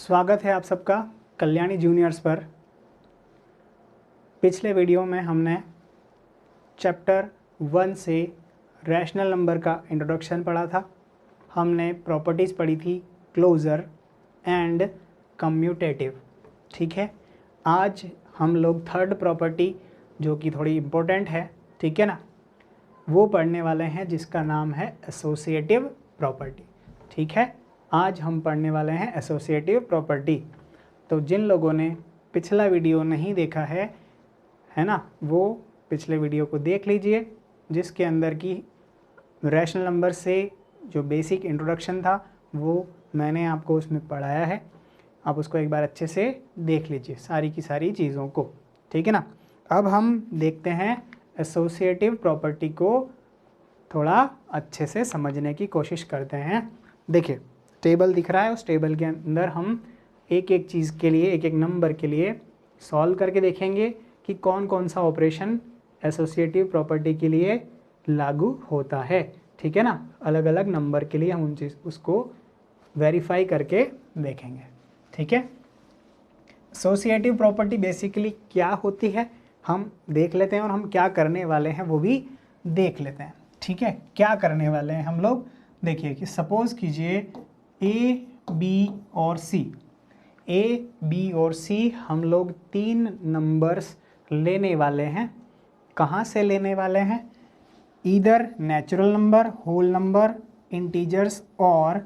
स्वागत है आप सबका कल्याणी जूनियर्स पर। पिछले वीडियो में हमने चैप्टर 1 से रैशनल नंबर का इंट्रोडक्शन पढ़ा था। हमने प्रॉपर्टीज़ पढ़ी थी क्लोजर एंड कम्यूटेटिव। ठीक है, आज हम लोग थर्ड प्रॉपर्टी जो कि थोड़ी इम्पोर्टेंट है, ठीक है ना, वो पढ़ने वाले हैं जिसका नाम है एसोसिएटिव प्रॉपर्टी। ठीक है, आज हम पढ़ने वाले हैं एसोसिएटिव प्रॉपर्टी। तो जिन लोगों ने पिछला वीडियो नहीं देखा है ना, वो पिछले वीडियो को देख लीजिए, जिसके अंदर की रैशनल नंबर से जो बेसिक इंट्रोडक्शन था वो मैंने आपको उसमें पढ़ाया है। आप उसको एक बार अच्छे से देख लीजिए, सारी की सारी चीज़ों को। ठीक है ना। अब हम देखते हैं एसोसिएटिव प्रॉपर्टी को थोड़ा अच्छे से समझने की कोशिश करते हैं। देखिए, टेबल दिख रहा है, उस टेबल के अंदर हम एक एक चीज़ के लिए, एक एक नंबर के लिए सॉल्व करके देखेंगे कि कौन कौन सा ऑपरेशन एसोसिएटिव प्रॉपर्टी के लिए लागू होता है। ठीक है ना, अलग अलग नंबर के लिए हम उन चीज़ उसको वेरीफाई करके देखेंगे। ठीक है, एसोसिएटिव प्रॉपर्टी बेसिकली क्या होती है हम देख लेते हैं, और हम क्या करने वाले हैं वो भी देख लेते हैं। ठीक है, क्या करने वाले हैं हम लोग, देखिए कि सपोज़ कीजिए ए, बी और सी, ए, बी और सी हम लोग तीन नंबर्स लेने वाले हैं। कहाँ से लेने वाले हैं? Either natural number, whole number, integers और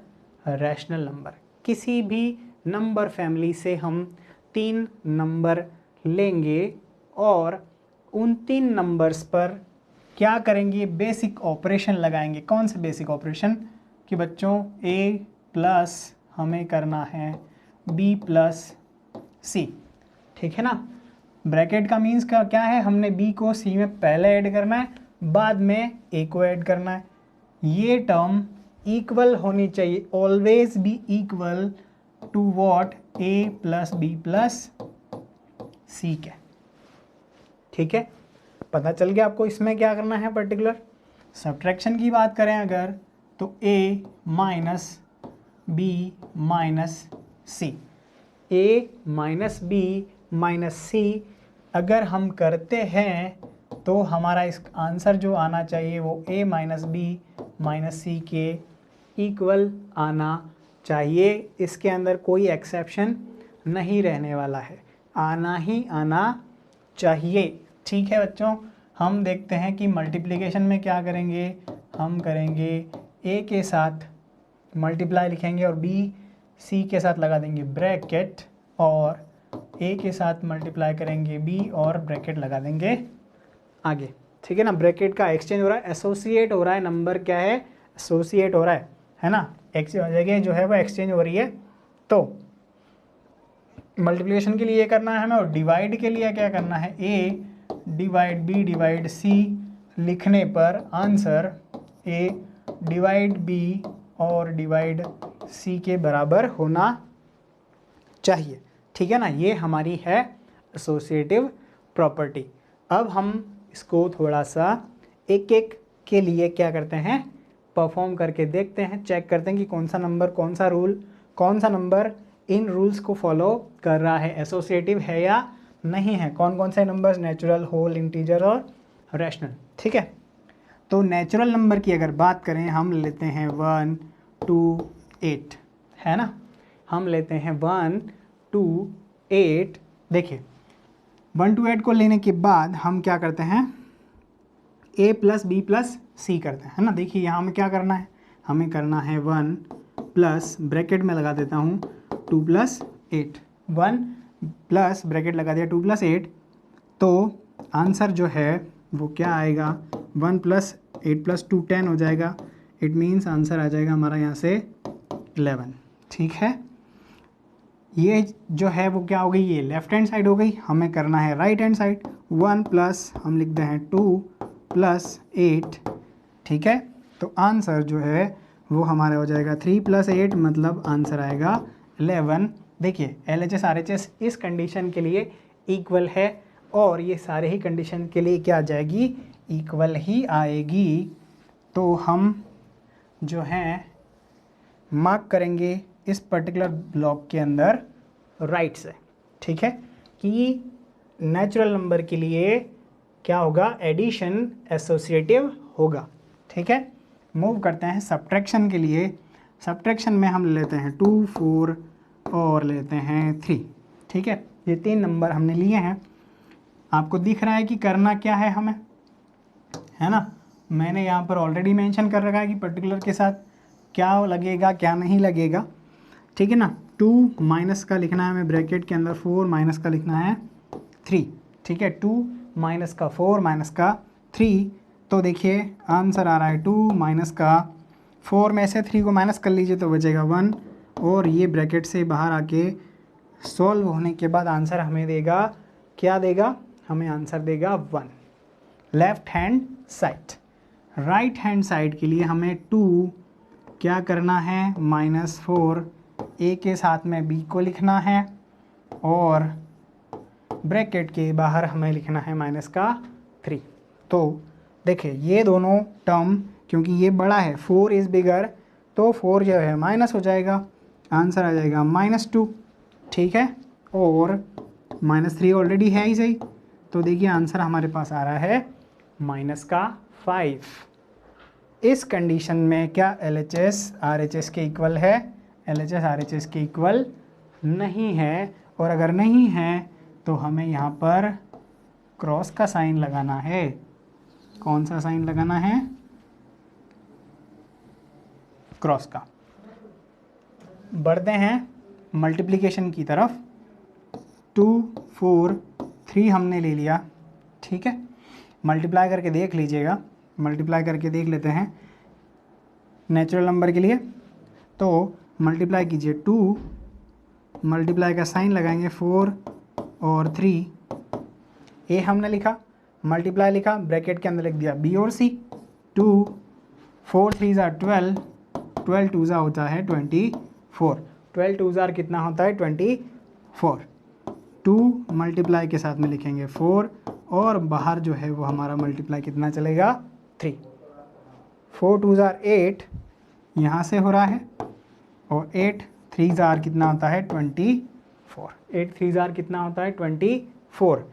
रैशनल नंबर। किसी भी नंबर फैमिली से हम तीन नंबर लेंगे और उन तीन नंबर्स पर क्या करेंगे? बेसिक ऑपरेशन लगाएंगे। कौन से बेसिक ऑपरेशन? कि बच्चों ए प्लस हमें करना है बी प्लस सी। ठीक है ना। ब्रैकेट का मीन्स का क्या है? हमने बी को सी में पहले ऐड करना है, बाद में ए को ऐड करना है। ये टर्म इक्वल होनी चाहिए, always be equal to what? A plus B plus C के। ठीक है, पता चल गया आपको इसमें क्या करना है पर्टिकुलर। सब्ट्रैक्शन की बात करें अगर, तो ए माइनस बी माइनस सी, ए माइनस बी माइनस सी अगर हम करते हैं तो हमारा इस आंसर जो आना चाहिए वो ए माइनस बी माइनस सी के इक्वल आना चाहिए। इसके अंदर कोई एक्सेप्शन नहीं रहने वाला है, आना ही आना चाहिए। ठीक है बच्चों, हम देखते हैं कि मल्टीप्लिकेशन में क्या करेंगे। हम करेंगे ए के साथ मल्टीप्लाई लिखेंगे और बी सी के साथ लगा देंगे ब्रैकेट, और ए के साथ मल्टीप्लाई करेंगे बी और ब्रैकेट लगा देंगे आगे। ठीक है ना, ब्रैकेट का एक्सचेंज हो रहा है, एसोसिएट हो रहा है। नंबर क्या है? एसोसिएट हो रहा है ना। एक जगह जो है वो एक्सचेंज हो रही है। तो मल्टीप्लिकेशन के लिए ये करना है हमें, और डिवाइड के लिए क्या करना है? ए डिवाइड बी डिवाइड सी लिखने पर आंसर ए डिवाइड बी और डिवाइड सी के बराबर होना चाहिए। ठीक है ना, ये हमारी है एसोसिएटिव प्रॉपर्टी। अब हम इसको थोड़ा सा एक एक के लिए क्या करते हैं, परफॉर्म करके देखते हैं, चेक करते हैं कि कौन सा नंबर, कौन सा रूल, कौन सा नंबर इन रूल्स को फॉलो कर रहा है, एसोसिएटिव है या नहीं है। कौन कौन से नंबर्स? नेचुरल, होल, इंटीजर और रैशनल। ठीक है, तो नेचुरल नंबर की अगर बात करें, हम लेते हैं 1 2 8, है ना। हम लेते हैं 1 2 8। देखिए 1 2 8 को लेने के बाद हम क्या करते हैं? ए प्लस बी प्लस सी करते हैं, है ना। देखिए यहाँ हमें क्या करना है, हमें करना है 1 प्लस ब्रैकेट में लगा देता हूँ 2 प्लस 8, 1 प्लस ब्रैकेट लगा दिया 2 प्लस 8, तो आंसर जो है वो क्या आएगा? 1 प्लस 8 प्लस 2 10 हो जाएगा। इट मीन्स आंसर आ जाएगा हमारा यहाँ से 11। ठीक है, ये जो है वो क्या हो गई? ये लेफ्ट हैंड साइड हो गई। हमें करना है राइट हैंड साइड। 1 प्लस हम लिखते हैं 2 प्लस 8। ठीक है, तो आंसर जो है वो हमारा हो जाएगा 3 प्लस 8, मतलब आंसर आएगा 11। देखिए LHS RHS इस कंडीशन के लिए इक्वल है, और ये सारे ही कंडीशन के लिए क्या आ जाएगी? इक्वल ही आएगी। तो हम जो हैं मार्क करेंगे इस पर्टिकुलर ब्लॉक के अंदर राइट से, ठीक है, कि नेचुरल नंबर के लिए क्या होगा, एडिशन एसोसिएटिव होगा, ठीक है। मूव करते हैं सब्ट्रैक्शन के लिए। सब्ट्रैक्शन में हम लेते हैं 2, 4 और लेते हैं 3, ठीक है। ये 3 नंबर हमने लिए हैं। आपको दिख रहा है कि करना क्या है हमें, है ना। मैंने यहाँ पर ऑलरेडी मेंशन कर रखा है कि पर्टिकुलर के साथ क्या लगेगा क्या नहीं लगेगा, ठीक है ना। 2 माइनस का लिखना है हमें ब्रैकेट के अंदर, 4 माइनस का लिखना है 3, ठीक है। 2 माइनस का 4 माइनस का 3, तो देखिए आंसर आ रहा है 2 माइनस का 4 में से 3 को माइनस कर लीजिए तो बचेगा 1, और ये ब्रैकेट से बाहर आके सॉल्व होने के बाद आंसर हमें देगा, क्या देगा, हमें आंसर देगा 1। Left hand side. Right hand side के लिए हमें 2 क्या करना है, -4 ए के साथ में बी को लिखना है, और ब्रैकेट के बाहर हमें लिखना है -3। तो देखिए ये दोनों टर्म, क्योंकि ये बड़ा है, 4 इज़ बिगर, तो 4 जो है माइनस हो जाएगा, आंसर आ जाएगा -2, ठीक है। और -3 ऑलरेडी है ही सही, तो देखिए आंसर हमारे पास आ रहा है -5। इस कंडीशन में क्या LHS RHS के इक्वल है, LHS RHS के इक्वल नहीं है, और अगर नहीं है तो हमें यहाँ पर क्रॉस का साइन लगाना है। कौन सा साइन लगाना है, क्रॉस का। बढ़ते हैं मल्टीप्लिकेशन की तरफ। 2, 4, 3 हमने ले लिया, ठीक है। मल्टीप्लाई करके देख लीजिएगा, मल्टीप्लाई करके देख लेते हैं नेचुरल नंबर के लिए। तो मल्टीप्लाई कीजिए, 2 मल्टीप्लाई का साइन लगाएंगे 4 और 3, ए हमने लिखा, मल्टीप्लाई लिखा, ब्रैकेट के अंदर लिख दिया बी और सी। 2 4 3 12, 12 2 होता है 24, 12 2 कितना होता है 24। 2 मल्टीप्लाई के साथ में लिखेंगे 4, और बाहर जो है वो हमारा मल्टीप्लाई कितना चलेगा 3। 4 2 8 यहाँ से हो रहा है, और 8 3 कितना होता है 24। 8 3 कितना होता है 24।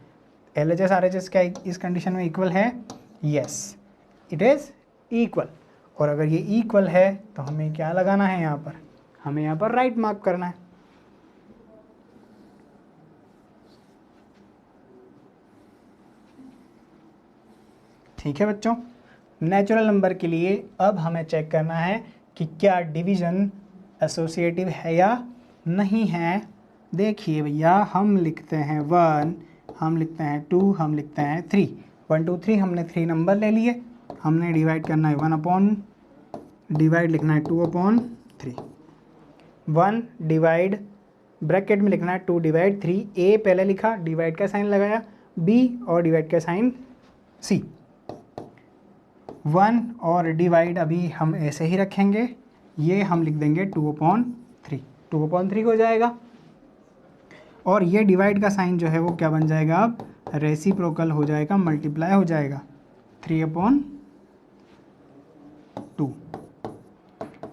LHS RHS क्या इस कंडीशन में इक्वल है, यस इट इज़ इक्वल। और अगर ये इक्वल है तो हमें क्या लगाना है यहाँ पर, हमें यहाँ पर राइट मार्क करना है। ठीक है बच्चों, नेचुरल नंबर के लिए अब हमें चेक करना है कि क्या डिवीज़न एसोसिएटिव है या नहीं है। देखिए भैया, हम लिखते हैं 1, हम लिखते हैं 2, हम लिखते हैं 3। 1 2 3 हमने 3 नंबर ले लिए, हमने डिवाइड करना है 1 अपॉन, डिवाइड लिखना है 2/3। 1 डिवाइड ब्रैकेट में लिखना है 2 डिवाइड 3, ए पहले लिखा, डिवाइड का साइन लगाया, बी और डिवाइड का साइन सी। 1 और डिवाइड अभी हम ऐसे ही रखेंगे, ये हम लिख देंगे 2/3, 2/3 हो जाएगा। और ये डिवाइड का साइन जो है वो क्या बन जाएगा, अब रेसिप्रोकल हो जाएगा, मल्टीप्लाई हो जाएगा 3/2।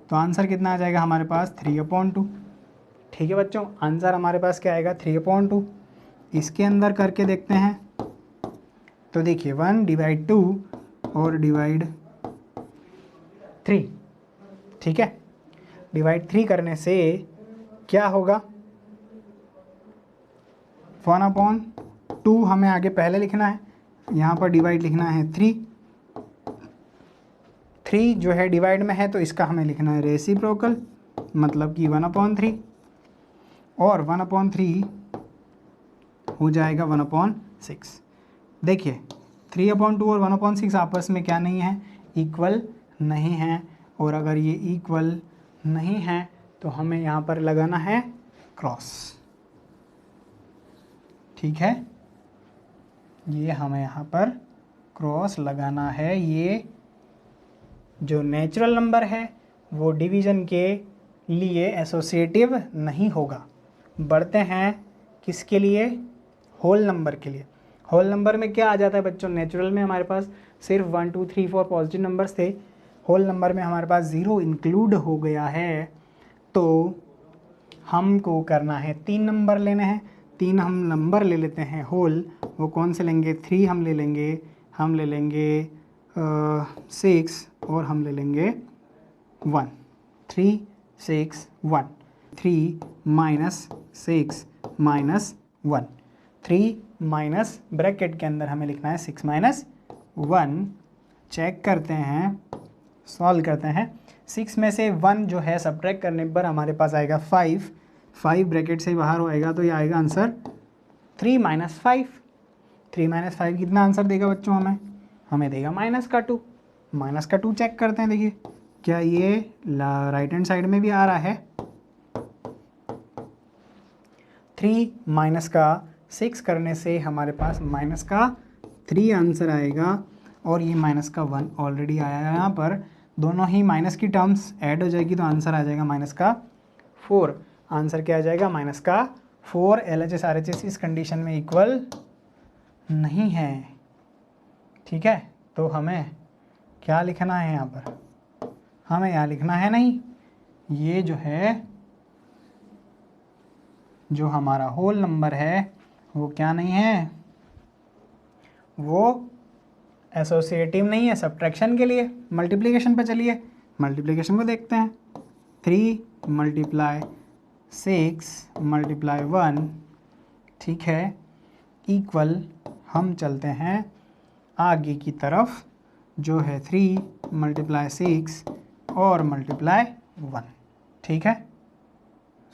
तो आंसर कितना आ जाएगा हमारे पास 3/2। ठीक है बच्चों, आंसर हमारे पास क्या आएगा 3/2। इसके अंदर करके देखते हैं, तो देखिए 1 डिवाइड 2 और डिवाइड 3, ठीक है। डिवाइड 3 करने से क्या होगा, 1/2 हमें आगे पहले लिखना है, यहाँ पर डिवाइड लिखना है 3 जो है डिवाइड में है, तो इसका हमें लिखना है रेसिप्रोकल, मतलब कि 1/3, और 1/3 हो जाएगा 1/6। देखिए 3/2 और 1/6 आपस में क्या नहीं है, इक्वल नहीं है। और अगर ये इक्वल नहीं है तो हमें यहाँ पर लगाना है क्रॉस, ठीक है। ये हमें यहाँ पर क्रॉस लगाना है। ये जो नेचुरल नंबर है वो डिवीज़न के लिए एसोसिएटिव नहीं होगा। बढ़ते हैं किसके लिए, होल नंबर के लिए। होल नंबर में क्या आ जाता है बच्चों, नेचुरल में हमारे पास सिर्फ 1 2 3 4 पॉजिटिव नंबर्स थे, होल नंबर में हमारे पास 0 इंक्लूड हो गया है, तो हमको करना है 3 नंबर लेने हैं। 3 हम नंबर ले लेते हैं होल। वो कौन से लेंगे? 3 हम ले लेंगे, 6 और हम ले लेंगे 1। 3 6 1, 3 माइनस 6 माइनस 1, 3 माइनस ब्रैकेट के अंदर हमें लिखना है 6 माइनस 1। चेक करते हैं, सॉल्व करते हैं। 6 में से 1 जो है सब्ट्रैक्ट करने पर हमारे पास आएगा 5। 5 ब्रैकेट से बाहर होएगा तो ये आएगा आंसर 3 माइनस 5। 3 माइनस 5 कितना आंसर देगा बच्चों? हमें देगा माइनस का 2। माइनस का 2 चेक करते हैं, देखिए क्या ये राइट हैंड साइड में भी आ रहा है? 3 माइनस का 6 करने से हमारे पास माइनस का 3 आंसर आएगा, और ये माइनस का 1 ऑलरेडी आया है। यहाँ पर दोनों ही माइनस की टर्म्स ऐड हो जाएगी तो आंसर आ जाएगा माइनस का 4। आंसर क्या आ जाएगा? माइनस का 4। LHS RHS इस कंडीशन में इक्वल नहीं है, ठीक है। तो हमें क्या लिखना है यहाँ पर? हमें यहाँ लिखना है नहीं, ये जो है, जो हमारा होल नंबर है वो क्या नहीं है, वो एसोसिएटिव नहीं है सब्ट्रैक्शन के लिए। मल्टीप्लिकेशन पे चलिए, मल्टीप्लिकेशन को देखते हैं। 3 मल्टीप्लाई 6 मल्टीप्लाई 1, ठीक है, इक्वल हम चलते हैं आगे की तरफ, जो है 3 मल्टीप्लाई 6 और मल्टीप्लाई 1, ठीक है।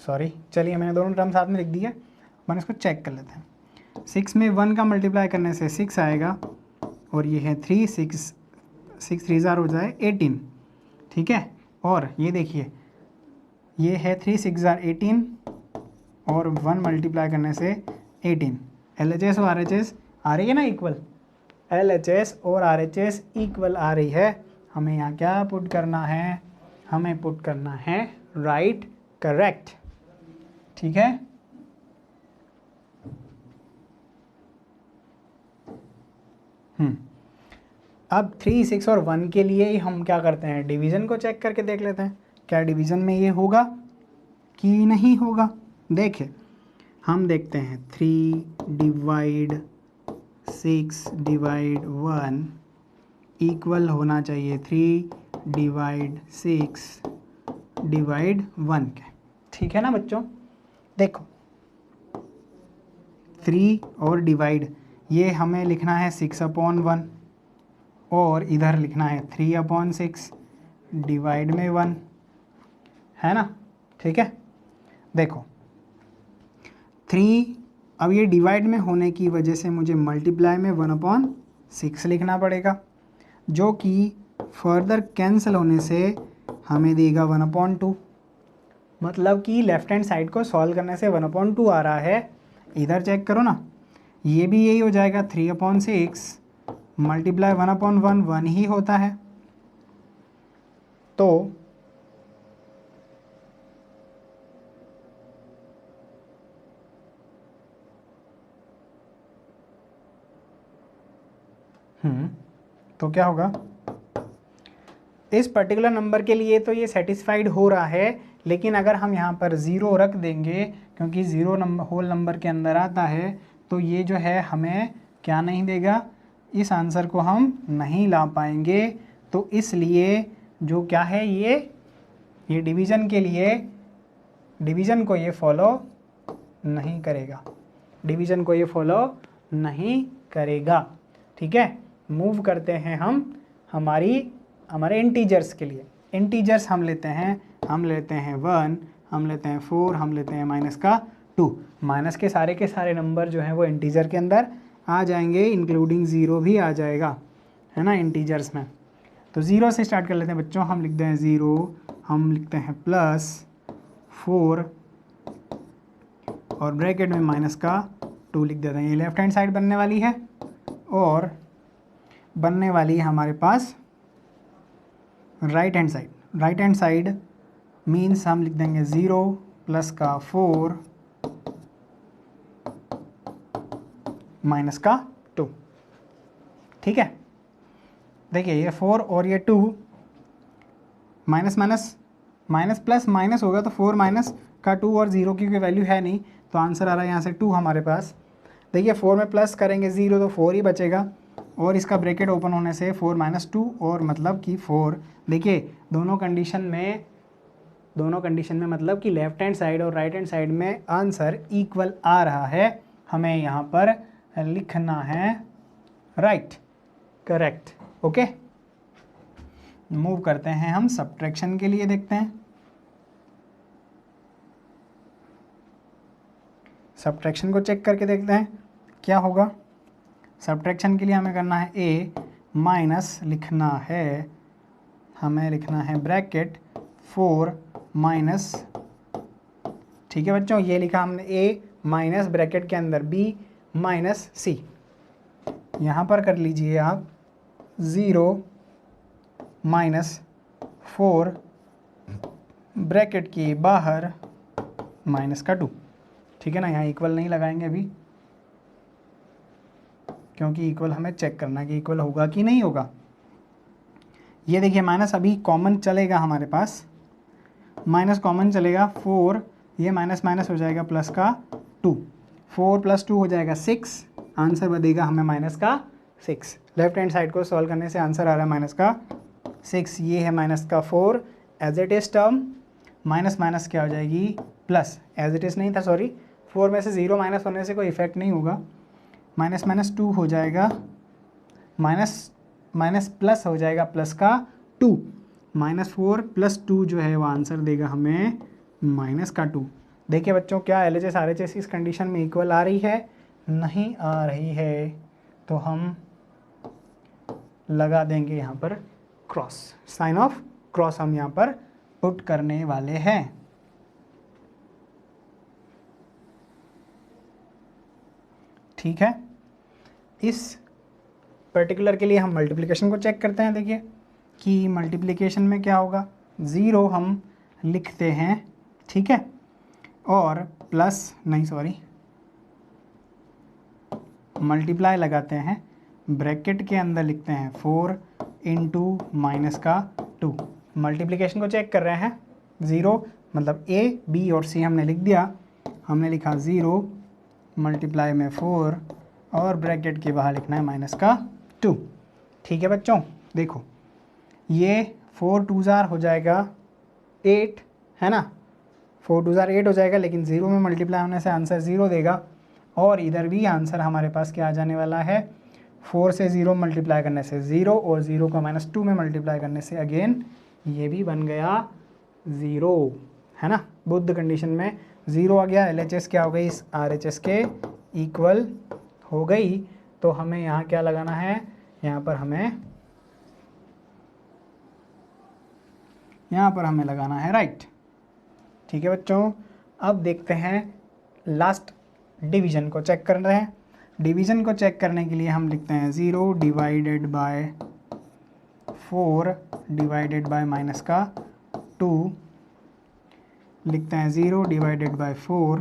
सॉरी, चलिए मैंने दोनों टर्म साथ में लिख दिया, अपन इसको चेक कर लेते हैं। 6 में 1 का मल्टीप्लाई करने से 6 आएगा, और ये है 3 6 6 3 ज़ार हो जाए 18, ठीक है। और ये देखिए, ये है 3 6 ज़ार 18 और 1 मल्टीप्लाई करने से 18। LHS और RHS आ रही है ना इक्वल? LHS और RHS इक्वल आ रही है। हमें यहाँ क्या पुट करना है? हमें पुट करना है राइट करेक्ट, ठीक है। अब 3 6 और 1 के लिए हम क्या करते हैं? डिवीज़न को चेक करके देख लेते हैं, क्या डिवीज़न में ये होगा कि नहीं होगा। देखिए, हम देखते हैं 3 डिवाइड 6 डिवाइड 1 इक्वल होना चाहिए 3 डिवाइड 6 डिवाइड 1 के, ठीक है ना बच्चों। देखो 3 और डिवाइड, ये हमें लिखना है 6/1 और इधर लिखना है 3/6, डिवाइड में 1 है ना, ठीक है। देखो 3, अब ये डिवाइड में होने की वजह से मुझे मल्टीप्लाई में 1/6 लिखना पड़ेगा, जो कि फर्दर कैंसिल होने से हमें देगा 1/2। मतलब कि लेफ्ट हैंड साइड को सॉल्व करने से 1/2 आ रहा है। इधर चेक करो ना, ये भी यही हो जाएगा 3/6 मल्टीप्लाई 1/1 1 ही होता है। तो तो क्या होगा? इस पर्टिकुलर नंबर के लिए तो ये सेटिस्फाइड हो रहा है, लेकिन अगर हम यहाँ पर 0 रख देंगे, क्योंकि 0 नंबर होल नंबर के अंदर आता है, तो ये जो है हमें क्या नहीं देगा? इस आंसर को हम नहीं ला पाएंगे। तो इसलिए जो क्या है, ये डिवीज़न के लिए, डिवीज़न को ये फॉलो नहीं करेगा, डिवीज़न को ये फॉलो नहीं करेगा, ठीक है। मूव करते हैं हम हमारे इंटीजर्स के लिए। इंटीजर्स हम लेते हैं 1, हम लेते हैं 4, हम लेते हैं माइनस का 2। माइनस के सारे नंबर जो हैं वो इंटीजर के अंदर आ जाएंगे, इंक्लूडिंग 0 भी आ जाएगा, है ना, इंटीजर्स में। तो 0 से स्टार्ट कर लेते हैं बच्चों। हम लिखते हैं 0, हम लिखते हैं +4 और ब्रैकेट में माइनस का 2 लिख देते हैं। ये लेफ्ट हैंड साइड बनने वाली है, और बनने वाली है हमारे पास right hand side. Right hand side means हम लिख देंगे 0 प्लस का 4 माइनस का 2, ठीक है। देखिए ये 4 और ये 2, minus minus minus plus minus होगा तो 4 माइनस का 2 और 0 की कोई वैल्यू है नहीं, तो आंसर आ रहा है यहाँ से 2 हमारे पास। देखिए 4 में प्लस करेंगे 0 तो 4 ही बचेगा, और इसका ब्रैकेट ओपन होने से 4 - 2 और मतलब कि 4। देखिए दोनों कंडीशन में मतलब कि लेफ्ट हैंड साइड और राइट हैंड साइड में आंसर इक्वल आ रहा है। हमें यहाँ पर लिखना है राइट, करेक्ट। ओके, मूव करते हैं हम सब्ट्रैक्शन के लिए, देखते हैं सब्ट्रैक्शन को चेक करके देखते हैं क्या होगा। सब्ट्रैक्शन के लिए हमें करना है ए माइनस लिखना है, हमें लिखना है ब्रैकेट 4 माइनस, ठीक है बच्चों, ये लिखा हमने ए माइनस ब्रैकेट के अंदर बी माइनस सी। यहाँ पर कर लीजिए आप 0 माइनस 4 ब्रैकेट के बाहर माइनस का 2, ठीक है ना। यहाँ इक्वल नहीं लगाएंगे अभी, क्योंकि इक्वल हमें चेक करना है कि इक्वल होगा कि नहीं होगा। ये देखिए माइनस अभी कॉमन चलेगा हमारे पास, माइनस कॉमन चलेगा, 4 ये माइनस माइनस हो जाएगा प्लस का 2, 4 + 2 हो जाएगा 6, आंसर बनेगा हमें माइनस का 6। लेफ्ट हैंड साइड को सॉल्व करने से आंसर आ रहा है माइनस का 6। ये है माइनस का 4 as it is term, minus minus क्या हो जाएगी प्लस, एज इट इज़ नहीं था सॉरी, 4 में से 0 माइनस होने से कोई इफेक्ट नहीं होगा, माइनस माइनस 2 हो जाएगा, माइनस माइनस प्लस हो जाएगा प्लस का 2, -4 + 2 जो है वो आंसर देगा हमें माइनस का 2। देखिए बच्चों क्या LHS RHS इस कंडीशन में इक्वल आ रही है, नहीं आ रही है, तो हम लगा देंगे यहाँ पर क्रॉस, साइन ऑफ क्रॉस हम यहाँ पर पुट करने वाले हैं। ठीक है, इस पर्टिकुलर के लिए हम मल्टीप्लिकेशन को चेक करते हैं। देखिए कि मल्टीप्लिकेशन में क्या होगा, 0 हम लिखते हैं, ठीक है, और प्लस नहीं सॉरी मल्टीप्लाई लगाते हैं, ब्रैकेट के अंदर लिखते हैं 4 × माइनस का 2। मल्टीप्लिकेशन को चेक कर रहे हैं, 0 मतलब A B और C हमने लिख दिया, हमने लिखा 0 मल्टीप्लाई में 4 और ब्रैकेट के बाहर लिखना है माइनस का 2। ठीक है बच्चों, देखो ये 4 2 जार हो जाएगा 8, है ना, 4 2 जार 8 हो जाएगा, लेकिन 0 में मल्टीप्लाई होने से आंसर 0 देगा, और इधर भी आंसर हमारे पास क्या आ जाने वाला है, 4 से 0 मल्टीप्लाई करने से 0 और 0 का -2 में मल्टीप्लाई करने से अगेन ये भी बन गया 0, है ना। बुद्ध कंडीशन में 0 आ गया, LHS क्या हो गई, इस RHS के इक्वल हो गई। तो हमें यहाँ क्या लगाना है, यहाँ पर हमें लगाना है राइट। ठीक है बच्चों, अब देखते हैं लास्ट डिवीज़न को चेक कर रहे हैं। डिवीज़न को चेक करने के लिए हम लिखते हैं 0 divided by 4 divided by minus का 2, लिखते हैं 0 डिवाइडेड बाय 4।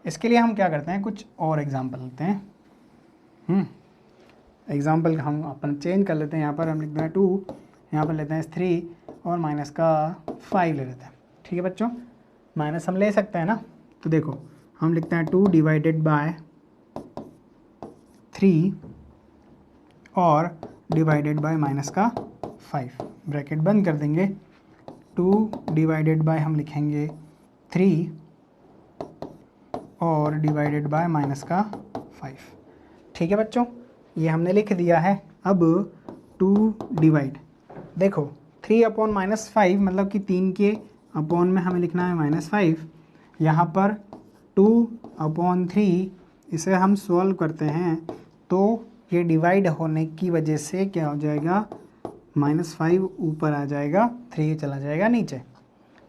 इसके लिए हम क्या करते हैं, कुछ और एग्जांपल लेते हैं। एग्जांपल हम अपन चेंज कर लेते हैं, यहाँ पर हम लिखते हैं 2, यहाँ पर लेते हैं 3 और माइनस का 5 ले लेते हैं। ठीक है बच्चों, माइनस हम ले सकते हैं ना, तो देखो हम लिखते हैं 2 डिवाइडेड बाय 3 और डिवाइडेड बाय माइनस का 5, ब्रैकेट बंद कर देंगे, 2 डिवाइडेड बाय हम लिखेंगे 3 और डिवाइडेड बाय माइनस का 5। ठीक है बच्चों, ये हमने लिख दिया है। अब 2 डिवाइड, देखो 3/-5 मतलब कि 3 के अपॉन में हमें लिखना है -5। यहाँ पर 2/3 इसे हम सॉल्व करते हैं तो ये डिवाइड होने की वजह से क्या हो जाएगा, -5 ऊपर आ जाएगा, 3 चला जाएगा नीचे।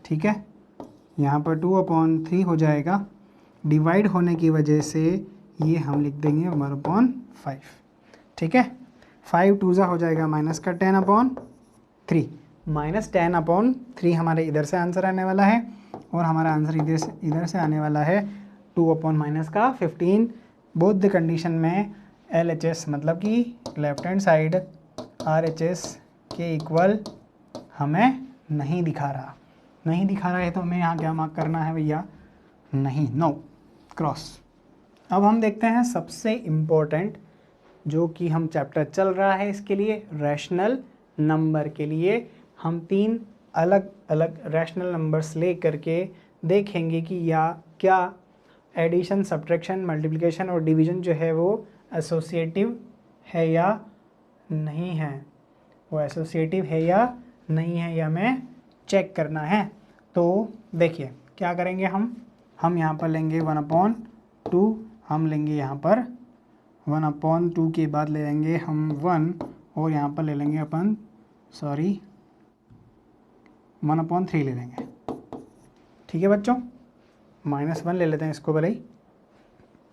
ठीक है, यहाँ पर 2/3 हो जाएगा, डिवाइड होने की वजह से ये हम लिख देंगे 1/5। ठीक है, 5 2 हो जाएगा माइनस का 10/3, -10/3 हमारे इधर से आंसर आने वाला है, और हमारा आंसर इधर से आने वाला है 2/-15। बोथ द कंडीशन में LHS मतलब कि लेफ्ट हैंड साइड RHS के इक्वल हमें नहीं दिखा रहा। नहीं दिखा रहा है तो हमें यहाँ क्या मार्क करना है भैया, नहीं, नो, क्रॉस। अब हम देखते हैं सबसे इम्पोर्टेंट जो कि हम चैप्टर चल रहा है इसके लिए, रैशनल नंबर के लिए हम 3 अलग अलग रैशनल नंबर्स ले करके देखेंगे कि या क्या एडिशन, सब्ट्रैक्शन, मल्टीप्लिकेशन और डिवीजन जो है वो एसोसिएटिव है या नहीं है, वो एसोसिएटिव है या नहीं है, या हमें चेक करना है। तो देखिए क्या करेंगे हम यहाँ पर लेंगे 1/2, हम लेंगे यहाँ पर 1/2 के बाद ले लेंगे हम 1, और यहाँ पर ले लेंगे अपन 1/3 ले लेंगे। ठीक है बच्चों, -1 ले लेते हैं इसको भले ही।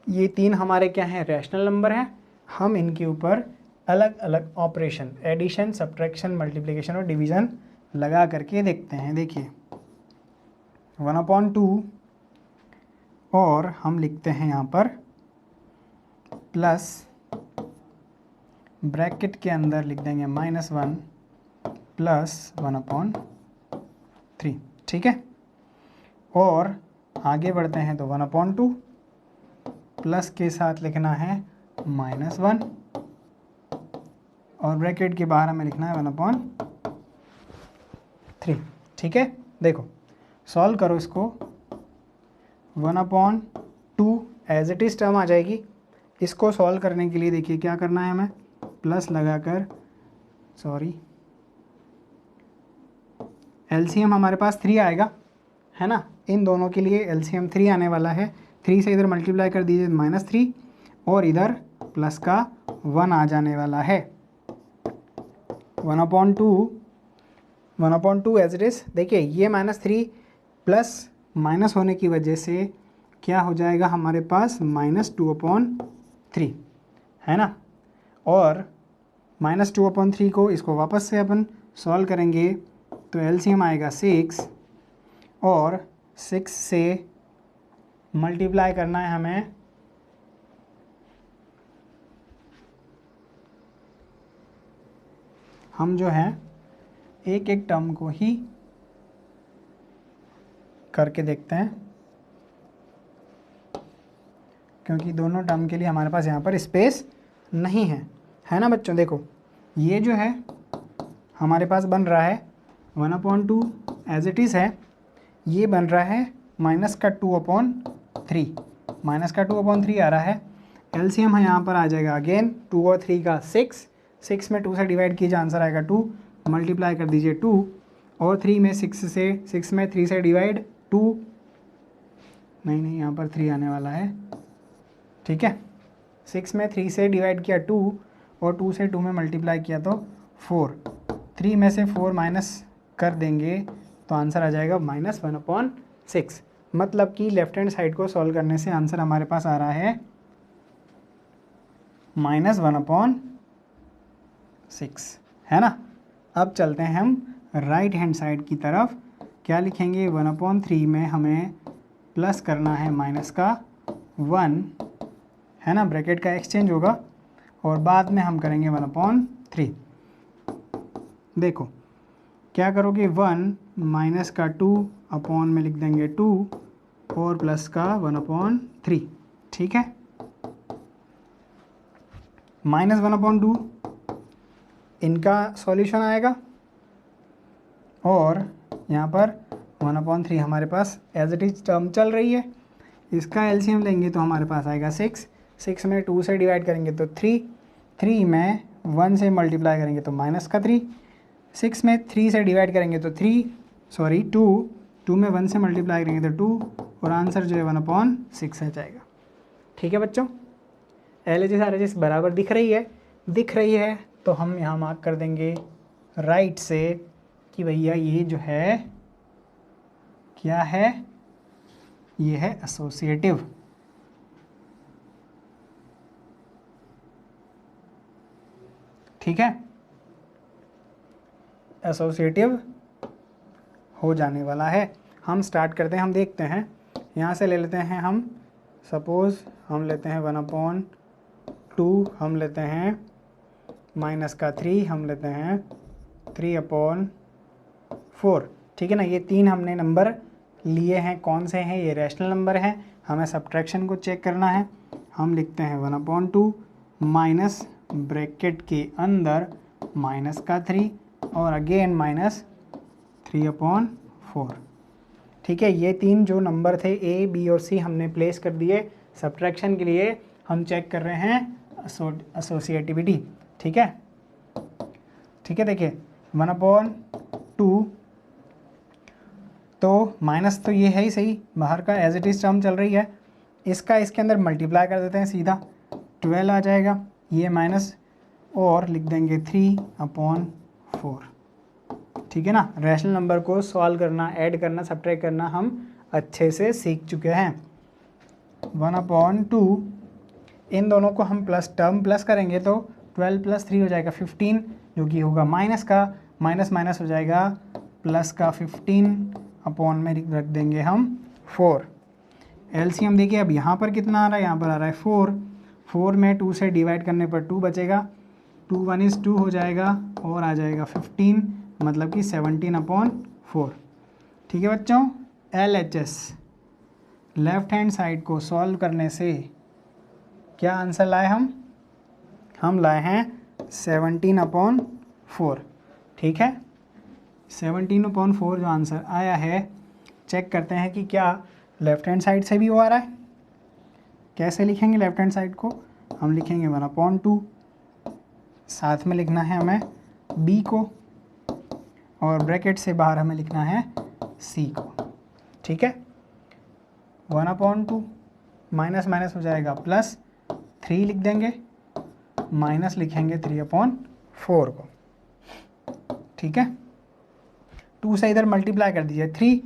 ये 3 हमारे क्या हैं, रैशनल नंबर हैं। हम इनके ऊपर अलग अलग ऑपरेशन, एडिशन, सब्ट्रैक्शन, मल्टीप्लिकेशन और डिवीज़न लगा करके देखते हैं। देखिए 1/2 और हम लिखते हैं यहाँ पर प्लस ब्रैकेट के अंदर लिख देंगे -1 प्लस 1/3। ठीक है, और आगे बढ़ते हैं तो 1/2 प्लस के साथ लिखना है -1 और ब्रैकेट के बाहर हमें लिखना है 1/3। ठीक है, देखो सॉल्व करो इसको। 1/2 एज इट इज़ टर्म आ जाएगी। इसको सॉल्व करने के लिए देखिए क्या करना है, हमें प्लस लगाकर, एलसीएम हमारे पास 3 आएगा, है ना। इन दोनों के लिए एलसीएम 3 आने वाला है। 3 से इधर मल्टीप्लाई कर दीजिए -3 और इधर प्लस का 1 आ जाने वाला है। 1/2 एज इट इज़। देखिए ये -3 प्लस माइनस होने की वजह से क्या हो जाएगा हमारे पास, -2/3, है ना। और -2/3 को इसको वापस से अपन सॉल्व करेंगे तो एलसीएम आएगा 6, और 6 से मल्टीप्लाई करना है हमें हम जो है एक एक टर्म को ही करके देखते हैं, क्योंकि दोनों टर्म के लिए हमारे पास यहाँ पर स्पेस नहीं है ना बच्चों। देखो ये जो है हमारे पास बन रहा है 1/2 एज इट इज़ है, ये बन रहा है -2/3, -2/3 आ रहा है। एलसीएम है यहाँ पर आ जाएगा अगेन 2 और 3 का 6 में 2 से डिवाइड कीजिए, आंसर आएगा 2, मल्टीप्लाई कर दीजिए 2, और 3 में 6 में 3 से डिवाइड 2, नहीं यहाँ पर 3 आने वाला है। ठीक है, 6 में 3 से डिवाइड किया 2, और 2 से 2 में मल्टीप्लाई किया तो 4, 3 में से 4 माइनस कर देंगे तो आंसर आ जाएगा -1/6। मतलब कि लेफ्ट हैंड साइड को सॉल्व करने से आंसर हमारे पास आ रहा है -1/6, है ना। अब चलते हैं हम राइट हैंड साइड की तरफ। क्या लिखेंगे, 1/3 में हमें प्लस करना है माइनस का 1, है ना, ब्रैकेट का एक्सचेंज होगा, और बाद में हम करेंगे 1/3। देखो क्या करोगे, 1 माइनस का 2 अपॉन में लिख देंगे 2 और प्लस का 1/3। ठीक है, -1/2 इनका सॉल्यूशन आएगा, और यहाँ पर 1/3 हमारे पास एज इट इज टर्म चल रही है। इसका एलसीएम लेंगे तो हमारे पास आएगा 6 में 2 से डिवाइड करेंगे तो 3 में 1 से मल्टीप्लाई करेंगे तो -3, 6 में 3 से डिवाइड करेंगे तो 2 में 1 से मल्टीप्लाई करेंगे तो 2, और आंसर जो है 1/6 आ जाएगा। ठीक है बच्चों, LHS RHS बराबर दिख रही है तो हम यहाँ मार्क कर देंगे राइट से कि भैया ये जो है क्या है, ये है एसोसिएटिव। ठीक है, एसोसिएटिव हो जाने वाला है। हम स्टार्ट करते हैं, हम देखते हैं, यहाँ से ले लेते हैं हम, सपोज़ हम लेते हैं 1/2, हम लेते हैं -3, हम लेते हैं 3/4। ठीक है ना। ये 3 हमने नंबर लिए हैं, कौन से हैं, ये रैशनल नंबर हैं। हमें सब्ट्रैक्शन को चेक करना है। हम लिखते हैं 1/2 माइनस ब्रैकेट के अंदर माइनस का 3 और अगेन माइनस 3/4। ठीक है, ये 3 जो नंबर थे ए, बी और सी हमने प्लेस कर दिए सब्ट्रैक्शन के लिए। हम चेक कर रहे हैं एसोसिएटिविटी। ठीक है, ठीक है। देखिए 1/2 तो माइनस तो ये है ही सही, बाहर का एज इट इज़ टर्म चल रही है। इसका इसके अंदर मल्टीप्लाई कर देते हैं सीधा, 12 आ जाएगा। ये माइनस और लिख देंगे 3/4। ठीक है ना। रैशनल नंबर को सॉल्व करना, ऐड करना, सब्ट्रैक्ट करना हम अच्छे से सीख चुके हैं। 1/2 इन दोनों को हम टर्म प्लस करेंगे तो 12 + 3 हो जाएगा 15, जो कि होगा माइनस का, माइनस माइनस हो जाएगा प्लस का 15 अपॉन में रख देंगे हम 4। एलसीएम देखिए अब यहाँ पर कितना आ रहा है, यहाँ पर आ रहा है 4। 4 में 2 से डिवाइड करने पर 2 बचेगा, 2 1 is 2 हो जाएगा और आ जाएगा 15, मतलब कि 17/4। ठीक है बच्चों। LHS लेफ्ट हैंड साइड को सॉल्व करने से क्या आंसर लाए हम लाए हैं 17/4। ठीक है, 17/4 जो आंसर आया है, चेक करते हैं कि क्या लेफ्ट हैंड साइड से भी वो आ रहा है। कैसे लिखेंगे लेफ्ट हैंड साइड को, हम लिखेंगे 1/2, साथ में लिखना है हमें b को और ब्रैकेट से बाहर हमें लिखना है c को। ठीक है, 1/2 माइनस माइनस हो जाएगा प्लस, 3 लिख देंगे, माइनस लिखेंगे 3/4 को। ठीक है, 2 से इधर मल्टीप्लाई कर दीजिए 3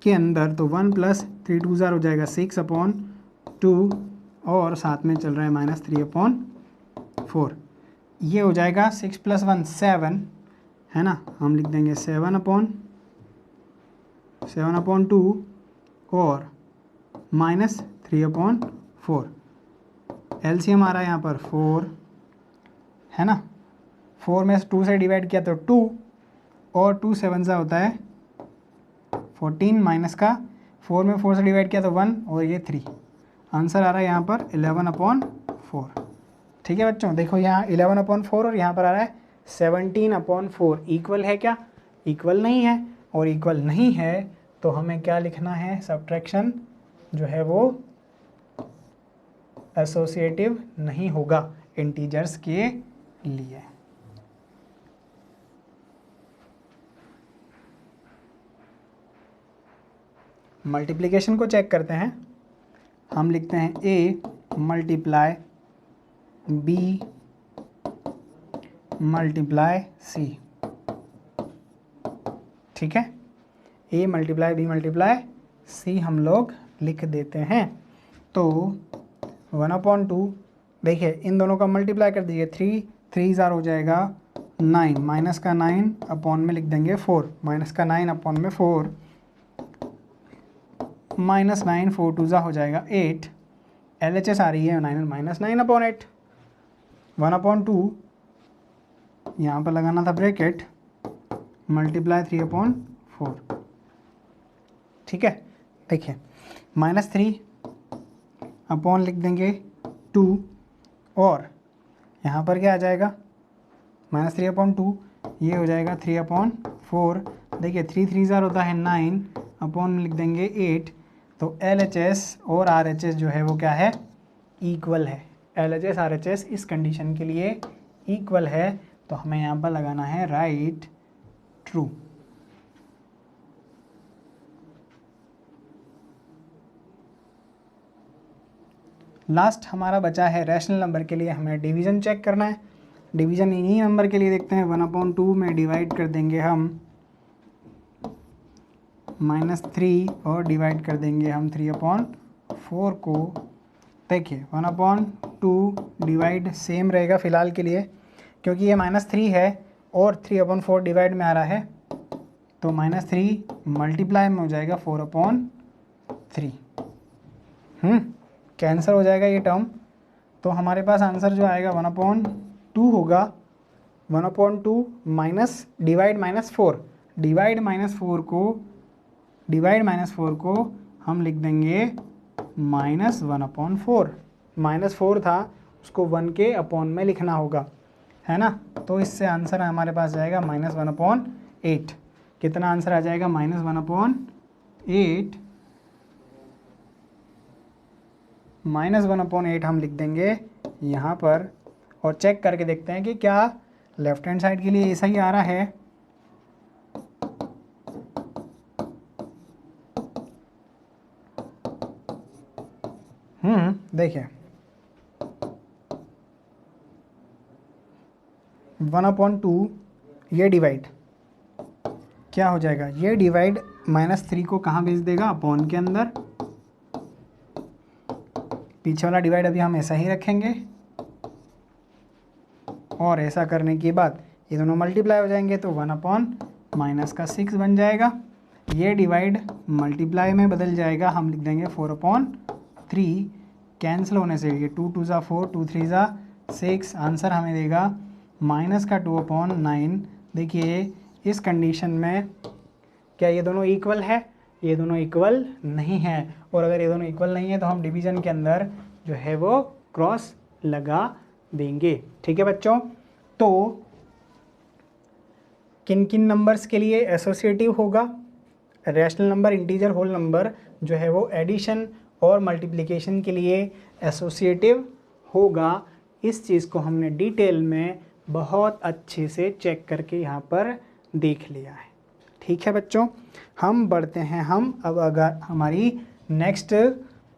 के अंदर, तो 1 + 3 2 हो जाएगा 6/2 और साथ में चल रहा है माइनस 3/4। ये हो जाएगा 6 + 1 7 है ना। हम लिख देंगे 7/2 और माइनस 3/4। एलसीएम आ रहा है यहाँ पर 4 है ना। 4 में 2 से डिवाइड किया तो 2 और 2 7 सा होता है 14, माइनस का 4 में 4 से डिवाइड किया तो 1 और ये 3। आंसर आ रहा है यहाँ पर 11/4। ठीक है बच्चों, देखो यहाँ 11/4 और यहाँ पर आ रहा है 17/4। इक्वल है क्या, इक्वल नहीं है। और इक्वल नहीं है तो हमें क्या लिखना है, सब्ट्रैक्शन जो है वो एसोसिएटिव नहीं होगा इंटीजर्स के लिए। मल्टीप्लिकेशन को चेक करते हैं। हम लिखते हैं a multiply b multiply c। ठीक है, a multiply b multiply c हम लोग लिख देते हैं। तो 1/2 देखिए इन दोनों का मल्टीप्लाई कर दीजिए, 3 3 हो जाएगा 9, माइनस का 9 अपॉन में लिख देंगे 4, माइनस का 9 अपॉन में 4, -9 4 2 हो जाएगा 8। LHS आ रही है -9/8। 1/2 यहाँ पर लगाना था ब्रैकेट, मल्टीप्लाई 3/4। ठीक है, देखिए -3 अपॉन लिख देंगे 2 और यहाँ पर क्या आ जाएगा -3/2, ये हो जाएगा 3/4। देखिए 3 3 होता है 9 अपॉन में लिख देंगे 8। तो LHS और RHS जो है वो क्या है, इक्वल है। LHS RHS इस कंडीशन के लिए इक्वल है, तो हमें यहाँ पर लगाना है राइट ट्रू। लास्ट हमारा बचा है रैशनल नंबर के लिए हमें डिवीज़न चेक करना है। डिवीज़न इन्हीं नंबर के लिए देखते हैं। 1/2 में डिवाइड कर देंगे हम -3 और डिवाइड कर देंगे हम 3/4 को। देखिए 1/2 डिवाइड सेम रहेगा फ़िलहाल के लिए, क्योंकि ये -3 है और 3/4 डिवाइड में आ रहा है, तो -3 मल्टीप्लाई में हो जाएगा 4/3। कैंसिल हो जाएगा ये टर्म, तो हमारे पास आंसर जो आएगा 1/2 होगा। 1/2 माइनस डिवाइड -4, डिवाइड -4 को हम लिख देंगे -1/4। -4 था, उसको 1 के अपॉन में लिखना होगा, है ना। तो इससे आंसर हमारे पास जाएगा -1/8। कितना आंसर आ जाएगा? -1/8। -1/8 हम लिख देंगे यहाँ पर, और चेक करके देखते हैं कि क्या लेफ्ट हैंड साइड के लिए ऐसा ही आ रहा है। देखिए 1/2 ये डिवाइड क्या हो जाएगा? ये डिवाइड -3 को कहाँ भेज देगा? अपॉन के अंदर। पीछे वाला डिवाइड अभी हम ऐसा ही रखेंगे, और ऐसा करने के बाद ये दोनों मल्टीप्लाई हो जाएंगे, तो 1/-6 बन जाएगा। ये डिवाइड मल्टीप्लाई में बदल जाएगा, हम लिख देंगे 4/3। कैंसिल होने से ये 2 2 4, 2 3 6, आंसर हमें देगा -2/9। देखिए इस कंडीशन में क्या ये दोनों इक्वल है? ये दोनों इक्वल नहीं है, और अगर ये दोनों इक्वल नहीं है तो हम डिवीजन के अंदर जो है वो क्रॉस लगा देंगे। ठीक है बच्चों, तो किन किन नंबर्स के लिए एसोसिएटिव होगा? Rational number, integer, whole number जो है वो एडिशन और मल्टीप्लिकेशन के लिए एसोसिएटिव होगा। इस चीज़ को हमने डिटेल में बहुत अच्छे से चेक करके यहाँ पर देख लिया है। ठीक है बच्चों, हम बढ़ते हैं। हम अब अगर हमारी नेक्स्ट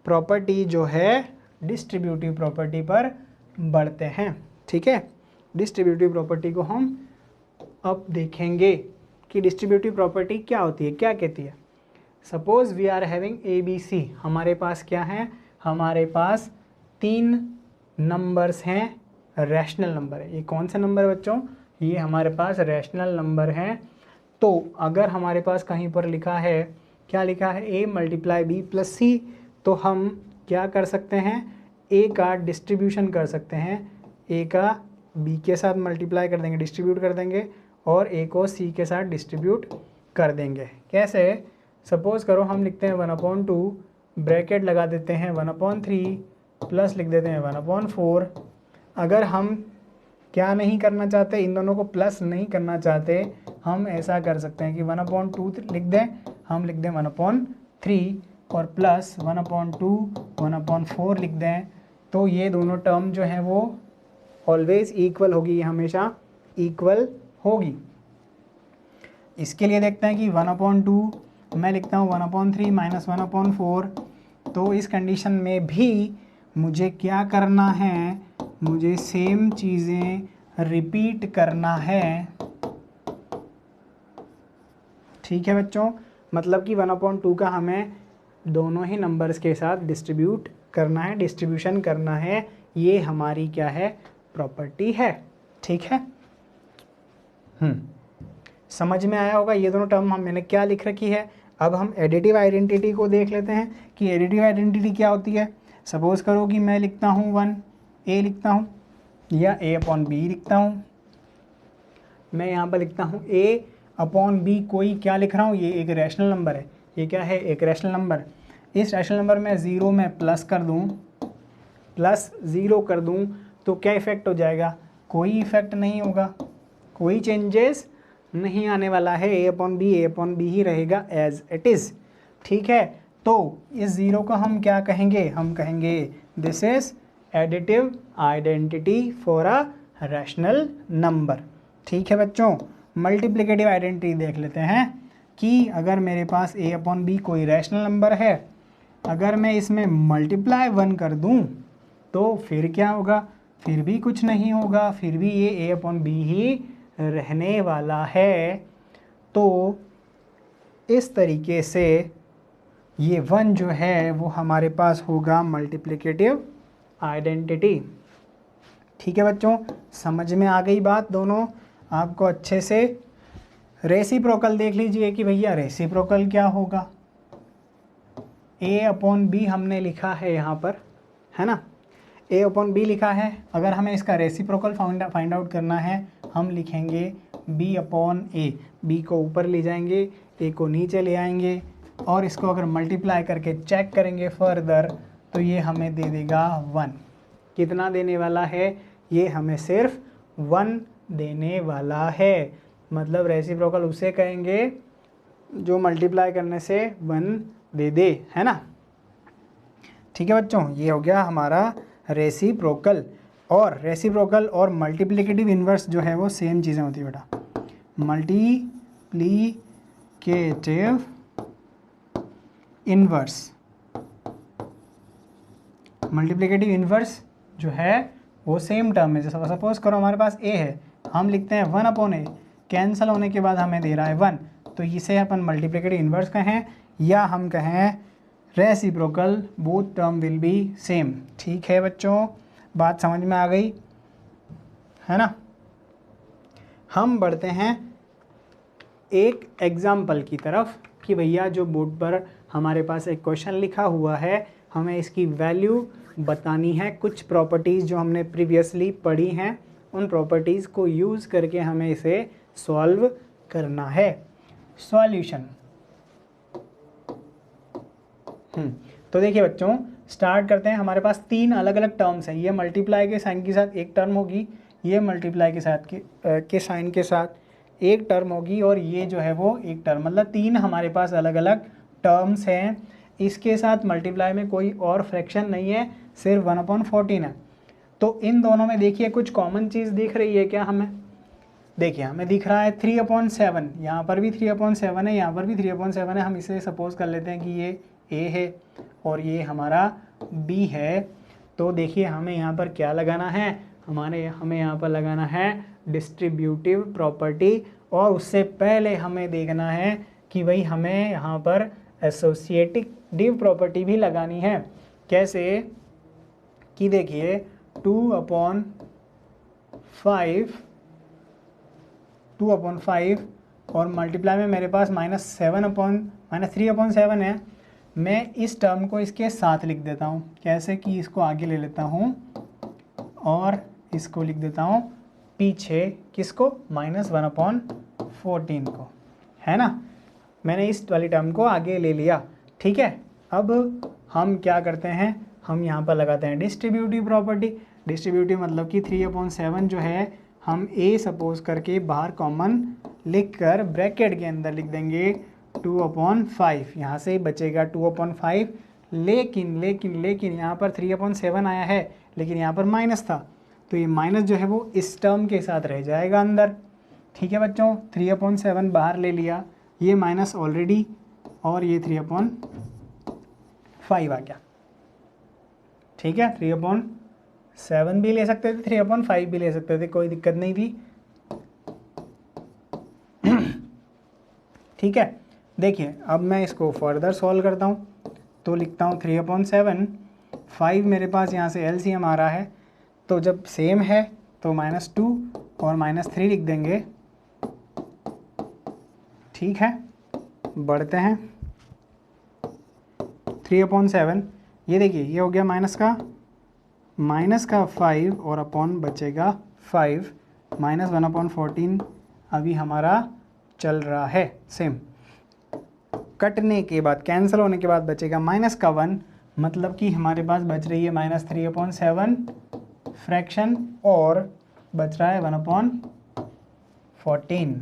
प्रॉपर्टी जो है डिस्ट्रीब्यूटिव प्रॉपर्टी पर बढ़ते हैं। ठीक है, डिस्ट्रीब्यूटिव प्रॉपर्टी को हम अब देखेंगे कि डिस्ट्रीब्यूटिव प्रॉपर्टी क्या होती है, क्या कहती है। Suppose we are having ABC। हमारे पास क्या है? हमारे पास 3 नंबर्स हैं, रैशनल नंबर है। ये कौन से नंबर है बच्चों? ये हमारे पास रैशनल नंबर हैं। तो अगर हमारे पास कहीं पर लिखा है, क्या लिखा है? A × B + C, तो हम क्या कर सकते हैं? A का डिस्ट्रीब्यूशन कर सकते हैं। A का B के साथ मल्टीप्लाई कर देंगे, डिस्ट्रीब्यूट कर देंगे, और A को C के साथ डिस्ट्रीब्यूट कर देंगे। कैसे? सपोज करो हम लिखते हैं 1/2, ब्रैकेट लगा देते हैं 1/3, प्लस लिख देते हैं 1/4। अगर हम क्या नहीं करना चाहते, इन दोनों को प्लस नहीं करना चाहते, हम ऐसा कर सकते हैं कि 1/2 लिख दें, हम लिख दें 1/3, और प्लस 1/2 1/4 लिख दें। तो ये दोनों टर्म जो हैं वो ऑलवेज इक्वल होगी, ये हमेशा इक्वल होगी। इसके लिए देखते हैं कि 1/2 मैं लिखता हूँ 1/3 - 1/4। तो इस कंडीशन में भी मुझे क्या करना है? मुझे सेम चीज़ें रिपीट करना है। ठीक है बच्चों, मतलब कि 1/2 का हमें दोनों ही नंबर्स के साथ डिस्ट्रीब्यूट करना है, डिस्ट्रीब्यूशन करना है। ये हमारी क्या है? प्रॉपर्टी है। ठीक है, समझ में आया होगा। ये दोनों टर्म मैंने क्या लिख रखी है। अब हम एडिटिव आइडेंटिटी को देख लेते हैं कि एडिटिव आइडेंटिटी क्या होती है। सपोज करो कि मैं लिखता हूँ 1A लिखता हूँ, या A/B लिखता हूँ। मैं यहाँ पर लिखता हूँ A/B, कोई क्या लिख रहा हूँ? ये एक रैशनल नंबर है। ये क्या है? एक रैशनल नंबर। इस रैशनल नंबर में 0 में प्लस कर दूँ, +0 कर दूँ, तो क्या इफ़ेक्ट हो जाएगा? कोई इफ़ेक्ट नहीं होगा, कोई चेंजेस नहीं आने वाला है। A/B ही रहेगा एज इट इज़। ठीक है, तो इस 0 को हम क्या कहेंगे? हम कहेंगे this is additive identity for a rational number. ठीक है बच्चों, मल्टीप्लिकेटिव आइडेंटिटी देख लेते हैं कि अगर मेरे पास A/B कोई रैशनल नंबर है, अगर मैं इसमें मल्टीप्लाई 1 कर दूं तो फिर क्या होगा? फिर भी कुछ नहीं होगा, फिर भी ये A/B ही रहने वाला है। तो इस तरीके से ये 1 जो है वो हमारे पास होगा मल्टीप्लिकेटिव आइडेंटिटी। ठीक है बच्चों, समझ में आ गई बात दोनों आपको अच्छे से। रेसिप्रोकल देख लीजिए कि भैया रेसिप्रोकल क्या होगा। A/B हमने लिखा है यहाँ पर, है ना। A/B लिखा है। अगर हमें इसका रेसिप्रोकल फाइंड आउट करना है, हम लिखेंगे B/A। बी को ऊपर ले जाएंगे, ए को नीचे ले आएंगे और इसको अगर मल्टीप्लाई करके चेक करेंगे फर्दर तो ये हमें दे देगा 1। कितना देने वाला है? ये हमें सिर्फ 1 देने वाला है। मतलब रेसिप्रोकल उसे कहेंगे जो मल्टीप्लाई करने से 1 दे दे, है ना। ठीक है बच्चों, ये हो गया हमारा रेसिप्रोकल। और रेसिप्रोकल और मल्टीप्लिकेटिव इन्वर्स जो है वो सेम चीज़ें होती है बेटा। मल्टीप्लिकेटिव इन्वर्स, मल्टीप्लिकेटिव इन्वर्स जो है वो सेम टर्म है। जैसे सपोज करो हमारे पास ए है, हम लिखते हैं 1/a, कैंसिल होने के बाद हमें दे रहा है 1, तो इसे अपन मल्टीप्लिकेटिव इन्वर्स कहें या हम कहें reciprocal, both term will be same. ठीक है बच्चों, बात समझ में आ गई है ना। हम बढ़ते हैं एक एग्जाम्पल की तरफ कि भैया जो बोर्ड पर हमारे पास एक क्वेश्चन लिखा हुआ है, हमें इसकी वैल्यू बतानी है। कुछ प्रॉपर्टीज़ जो हमने प्रीवियसली पढ़ी हैं उन प्रॉपर्टीज़ को यूज़ करके हमें इसे सॉल्व करना है। सॉल्यूशन। तो देखिए बच्चों, स्टार्ट करते हैं। हमारे पास 3 अलग अलग टर्म्स हैं। ये मल्टीप्लाई के साइन के साथ एक टर्म होगी, ये मल्टीप्लाई के साथ के साइन के साथ एक टर्म होगी और ये जो है वो एक टर्म, मतलब 3 हमारे पास अलग अलग टर्म्स हैं। इसके साथ मल्टीप्लाई में कोई और फ्रैक्शन नहीं है, सिर्फ 1/14 है। तो इन दोनों में देखिए कुछ कॉमन चीज़ दिख रही है क्या हमें? देखिए हमें दिख रहा है 3/7, यहाँ पर भी 3/7 है, यहाँ पर भी 3/7 है। हम इसे सपोज कर लेते हैं कि ये ए है और ये हमारा बी है। तो देखिए हमें यहाँ पर क्या लगाना है? हमें यहाँ पर लगाना है डिस्ट्रीब्यूटिव प्रॉपर्टी, और उससे पहले हमें देखना है कि भाई हमें यहाँ पर एसोसिएटिव प्रॉपर्टी भी लगानी है। कैसे कि देखिए 2/5 और मल्टीप्लाई में मेरे पास -3/7 है। मैं इस टर्म को इसके साथ लिख देता हूँ। कैसे कि इसको आगे ले लेता हूँ और इसको लिख देता हूँ पीछे, किसको? -1/14 को, है ना। मैंने इस वाली टर्म को आगे ले लिया। ठीक है, अब हम क्या करते हैं? हम यहाँ पर लगाते हैं डिस्ट्रीब्यूटिव प्रॉपर्टी। डिस्ट्रीब्यूटिव मतलब कि 3/7 जो है हम ए सपोज करके बाहर कॉमन लिख कर ब्रैकेट के अंदर लिख देंगे 2/5। यहाँ से बचेगा 2/5, लेकिन यहाँ पर 3/7 आया है, लेकिन यहाँ पर माइनस था, तो ये माइनस जो है वो इस टर्म के साथ रह जाएगा अंदर। ठीक है बच्चों, 3/7 बाहर ले लिया, ये माइनस ऑलरेडी, और ये 3/5 आ गया। ठीक है, 3/7 भी ले सकते थे, 3/5 भी ले सकते थे, कोई दिक्कत नहीं थी। ठीक है, देखिए अब मैं इसको फर्दर सॉल्व करता हूँ। तो लिखता हूँ 3/7, 5 मेरे पास यहाँ से एलसीएम आ रहा है, तो जब सेम है तो -2 और -3 लिख देंगे। ठीक है, बढ़ते हैं 3/7, ये देखिए ये हो गया माइनस का 5 और अपॉन बचेगा 5, -1/14 अभी हमारा चल रहा है सेम। कटने के बाद, कैंसिल होने के बाद बचेगा -1, मतलब कि हमारे पास बच रही है -3/7 फ्रैक्शन और बच रहा है 1/14।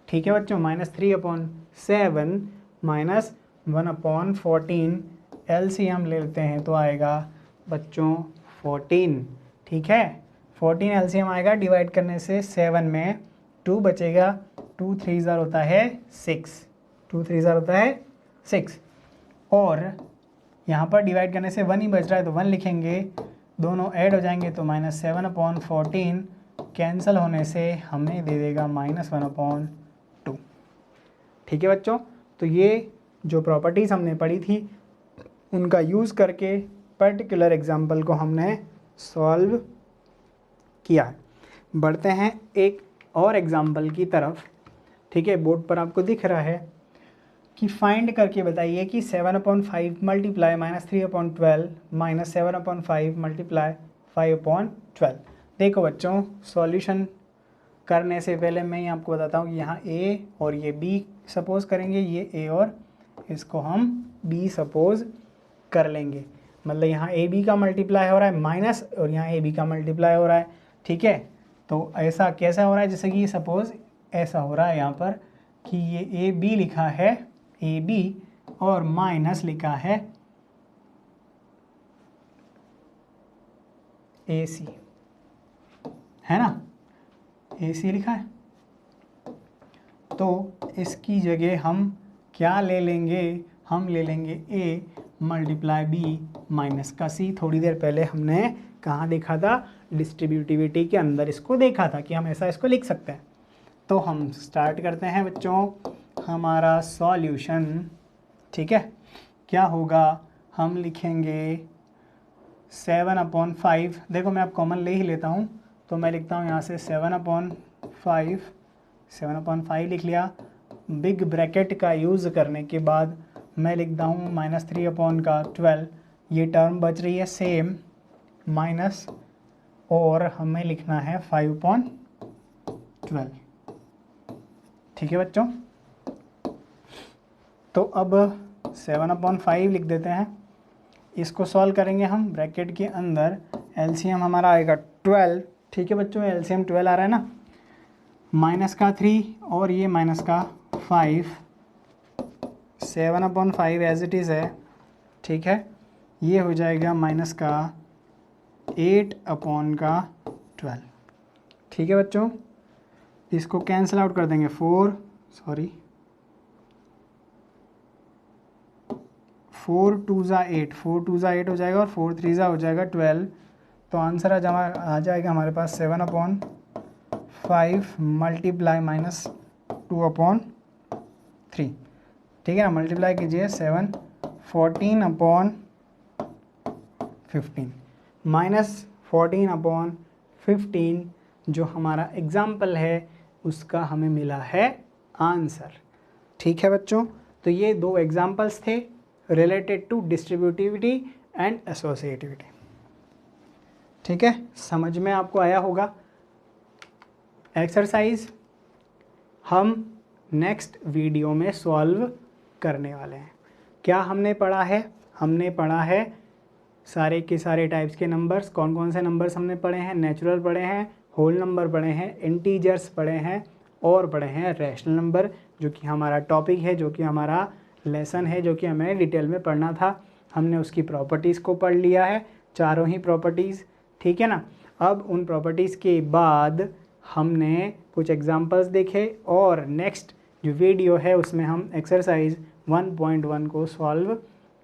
ठीक है बच्चों, -3/7 -1/14 एलसीएम ले लेते हैं तो आएगा बच्चों 14। ठीक है, 14 एलसीएम आएगा, डिवाइड करने से 7 में 2 बचेगा, 2 3 होता है 6, 2 3 होता है 6, और यहाँ पर डिवाइड करने से 1 ही बच रहा है तो 1 लिखेंगे, दोनों ऐड हो जाएंगे तो -7/14 कैंसिल होने से हमें दे देगा -1/2। ठीक है बच्चों, तो ये जो प्रॉपर्टीज़ हमने पढ़ी थी उनका यूज़ करके पर्टिकुलर एग्जाम्पल को हमने सॉल्व किया है। बढ़ते हैं एक और एग्जाम्पल की तरफ। ठीक है, बोर्ड पर आपको दिख रहा है कि फाइंड करके बताइए कि 7/5 मल्टीप्लाई -3/12 -7/5 मल्टीप्लाई 5/12। देखो बच्चों, सॉल्यूशन करने से पहले मैं ही आपको बताता हूँ कि यहाँ a और ये b सपोज़ करेंगे, ये a और इसको हम b सपोज़ कर लेंगे। मतलब यहाँ ए बी का मल्टीप्लाई हो रहा है माइनस और यहाँ ए बी का मल्टीप्लाई हो रहा है, ठीक है। तो ऐसा कैसा हो रहा है, जैसे कि सपोज़ ऐसा हो रहा है यहाँ पर कि ये ए बी लिखा है ए बी और माइनस लिखा है ए सी, है ना, ए सी लिखा है। तो इसकी जगह हम क्या ले लेंगे, हम ले लेंगे a मल्टीप्लाई b माइनस का c। थोड़ी देर पहले हमने कहाँ देखा था, डिस्ट्रीब्यूटिविटी के अंदर इसको देखा था कि हम ऐसा इसको लिख सकते हैं। तो हम स्टार्ट करते हैं बच्चों हमारा सॉल्यूशन, ठीक है। क्या होगा, हम लिखेंगे 7/5। देखो मैं अब कॉमन ले ही लेता हूँ, तो मैं लिखता हूँ यहाँ से 7/5 लिख लिया। बिग ब्रैकेट का यूज़ करने के बाद मैं लिखता हूँ -3/12। ये टर्म बच रही है सेम माइनस, और हमें लिखना है 5/12, ठीक है बच्चों। तो अब 7/5 लिख देते हैं, इसको सॉल्व करेंगे हम। ब्रैकेट के अंदर एलसीएम हमारा आएगा 12, ठीक है बच्चों, एलसीएम 12 आ रहा है ना। माइनस का 3 और ये माइनस का 5, 7/5 एज इट इज़ है, ठीक है। ये हो जाएगा माइनस का 8/12, ठीक है बच्चों। इसको कैंसिल आउट कर देंगे, 4 2 ज़ा 8, 4 2 ज़ा 8 हो जाएगा और 4 3 ज़ा हो जाएगा 12। तो आंसर आ जाएगा हमारे पास 7/5 मल्टीप्लाई माइनस 2/3, ठीक है ना। मल्टीप्लाई कीजिए 7 14/15 माइनस 14/15 जो हमारा एग्जाम्पल है उसका हमें मिला है आंसर, ठीक है बच्चों। तो ये दो एग्जाम्पल्स थे related to distributivity and associativity, ठीक है, समझ में आपको आया होगा। एक्सरसाइज हम नेक्स्ट वीडियो में सॉल्व करने वाले हैं। क्या हमने पढ़ा है, हमने पढ़ा है सारे के सारे टाइप्स के नंबर्स। कौन कौन से नंबर्स हमने पढ़े हैं, नेचुरल पढ़े हैं, होल नंबर पढ़े हैं, इंटीजर्स पढ़े हैं और पढ़े हैं रैशनल नंबर, जो कि हमारा टॉपिक है, जो कि हमारा लेसन है, जो कि हमें डिटेल में पढ़ना था। हमने उसकी प्रॉपर्टीज़ को पढ़ लिया है, चारों ही प्रॉपर्टीज़, ठीक है ना। अब उन प्रॉपर्टीज़ के बाद हमने कुछ एग्जांपल्स देखे और नेक्स्ट जो वीडियो है उसमें हम एक्सरसाइज 1.1 को सॉल्व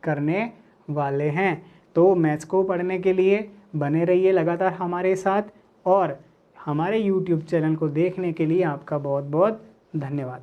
करने वाले हैं। तो मैथ्स को पढ़ने के लिए बने रहिए लगातार हमारे साथ, और हमारे YouTube चैनल को देखने के लिए आपका बहुत बहुत धन्यवाद।